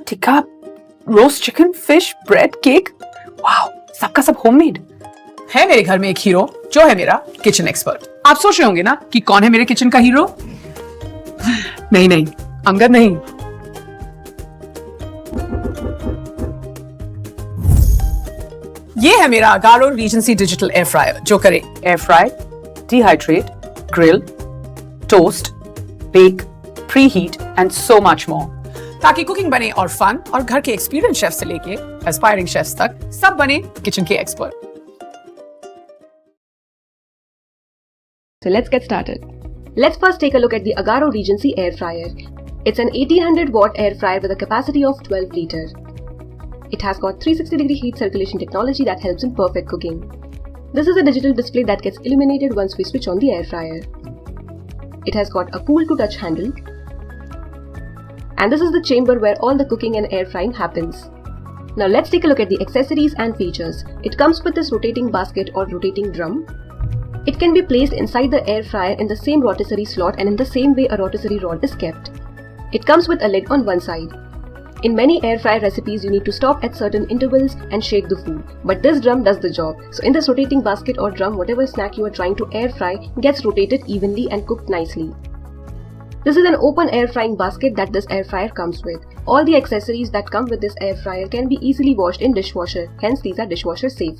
tikka, roast chicken, fish, bread, cake. Wow, सबका सब homemade है। मेरे घर में एक हीरो जो है मेरा किचन एक्सपर्ट। आप सोच रहे होंगे ना कि कौन है मेरे किचन का हीरो? नहीं, अंगद नहीं। ये है मेरा Agaro Regency digital air fryer जो करे air fry, dehydrate, grill, toast, bake, preheat and so much more. ताकि कुकिंग बने और फन, और घर के एक्सपीरियंस शेफ से लेके एस्पायरिंग शेफ्स तक सब बने किचन के expert. So let's get started. Let's first take a look at the Agaro Regency air fryer. It's an 1800 watt air fryer with a capacity of 12 liter. It has got 360 degree heat circulation technology that helps in perfect cooking. This is a digital display that gets illuminated once we switch on the air fryer. It has got a cool to touch handle. And this is the chamber where all the cooking and air frying happens. Now let's take a look at the accessories and features. It comes with this rotating basket or rotating drum. It can be placed inside the air fryer in the same rotisserie slot and in the same way a rotisserie rod is kept. It comes with a lid on one side. In many air fryer recipes, you need to stop at certain intervals and shake the food, but this drum does the job. So in this rotating basket or drum, whatever snack you are trying to air fry gets rotated evenly and cooked nicely. This is an open air frying basket that this air fryer comes with. All the accessories that come with this air fryer can be easily washed in dishwasher, hence these are dishwasher safe.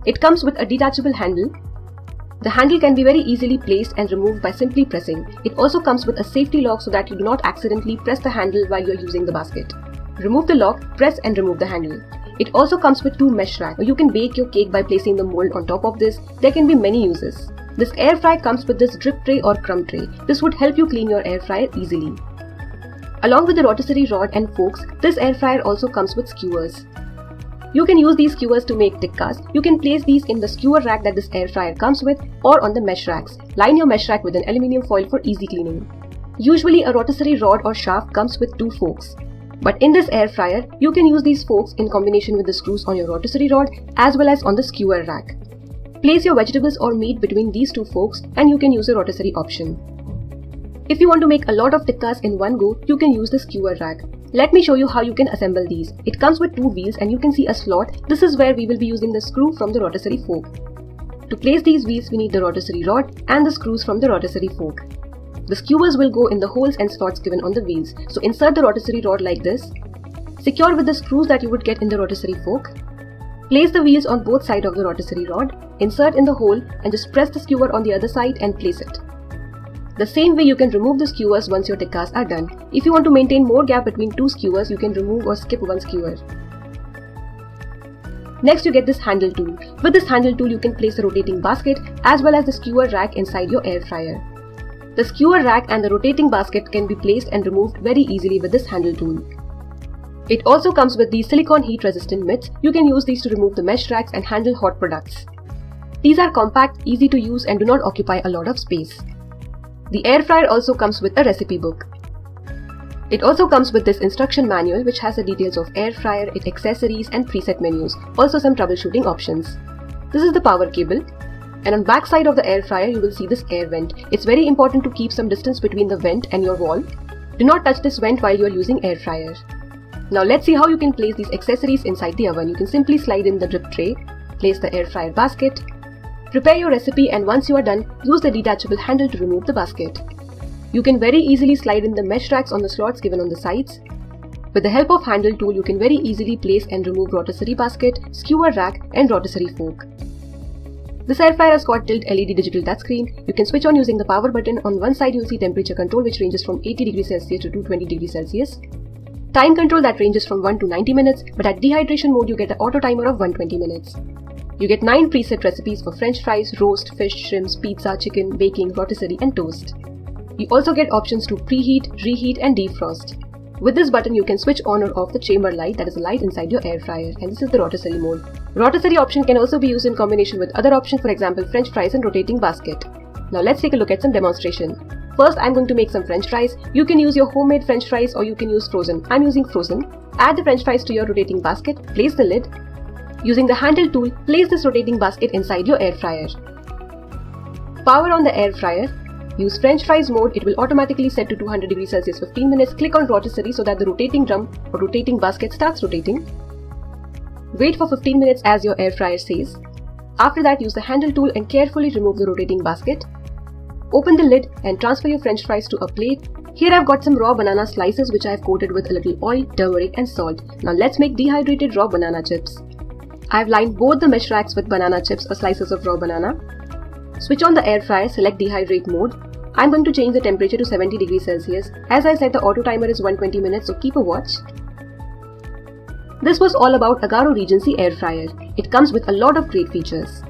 It comes with a detachable handle. The handle can be very easily placed and removed by simply pressing. It also comes with a safety lock so that you do not accidentally press the handle while you are using the basket. Remove the lock, press and remove the handle. It also comes with two mesh racks. You can bake your cake by placing the mold on top of this. There can be many uses. This air fryer comes with this drip tray or crumb tray. This would help you clean your air fryer easily. Along with the rotisserie rod and forks, this air fryer also comes with skewers. You can use these skewers to make tikkas. You can place these in the skewer rack that this air fryer comes with or on the mesh racks. Line your mesh rack with an aluminium foil for easy cleaning. Usually a rotisserie rod or shaft comes with two forks. But in this air fryer, you can use these forks in combination with the screws on your rotisserie rod as well as on the skewer rack. Place your vegetables or meat between these two forks and you can use a rotisserie option. If you want to make a lot of tikkas in one go, you can use the skewer rack. Let me show you how you can assemble these. It comes with two wheels and you can see a slot. This is where we will be using the screw from the rotisserie fork. To place these wheels, we need the rotisserie rod and the screws from the rotisserie fork. The skewers will go in the holes and slots given on the wheels. So insert the rotisserie rod like this. Secure with the screws that you would get in the rotisserie fork. Place the wheels on both sides of the rotisserie rod. Insert in the hole and just press the skewer on the other side and place it. The same way you can remove the skewers once your tikkas are done. If you want to maintain more gap between two skewers, you can remove or skip one skewer. Next you get this handle tool. With this handle tool you can place the rotating basket as well as the skewer rack inside your air fryer. The skewer rack and the rotating basket can be placed and removed very easily with this handle tool. It also comes with these silicone heat resistant mitts. You can use these to remove the mesh racks and handle hot products. These are compact, easy to use and do not occupy a lot of space. The air fryer also comes with a recipe book. It also comes with this instruction manual which has the details of air fryer, its accessories and preset menus, also some troubleshooting options. This is the power cable, and on back side of the air fryer you will see this air vent. It's very important to keep some distance between the vent and your wall. Do not touch this vent while you are using air fryer. Now let's see how you can place these accessories inside the oven. You can simply slide in the drip tray, place the air fryer basket, prepare your recipe, and once you are done, use the detachable handle to remove the basket. You can very easily slide in the mesh racks on the slots given on the sides. With the help of handle tool, you can very easily place and remove rotisserie basket, skewer rack and rotisserie fork. This air fryer has got tilt LED digital touchscreen. You can switch on using the power button. On one side you will see temperature control which ranges from 80 degrees Celsius to 220 degrees Celsius. Time control that ranges from 1 to 90 minutes, but at dehydration mode you get an auto timer of 120 minutes. You get 9 preset recipes for french fries, roast, fish, shrimps, pizza, chicken, baking, rotisserie and toast. You also get options to preheat, reheat and defrost. With this button you can switch on or off the chamber light, that is a light inside your air fryer, and this is the rotisserie mode. Rotisserie option can also be used in combination with other options, for example french fries and rotating basket. Now let's take a look at some demonstration. First I'm going to make some french fries. You can use your homemade french fries or you can use frozen. I'm using frozen. Add the french fries to your rotating basket, place the lid. Using the handle tool, place this rotating basket inside your air fryer. Power on the air fryer. Use French fries mode, it will automatically set to 200 degrees Celsius 15 minutes. Click on rotisserie so that the rotating drum or rotating basket starts rotating. Wait for 15 minutes as your air fryer says. After that, use the handle tool and carefully remove the rotating basket. Open the lid and transfer your French fries to a plate. Here I've got some raw banana slices which I've coated with a little oil, turmeric and salt. Now let's make dehydrated raw banana chips. I've lined both the mesh racks with banana chips or slices of raw banana. Switch on the air fryer, select dehydrate mode. I'm going to change the temperature to 70 degrees Celsius. As I said, the auto timer is 120 minutes, so keep a watch. This was all about Agaro Regency air fryer. It comes with a lot of great features.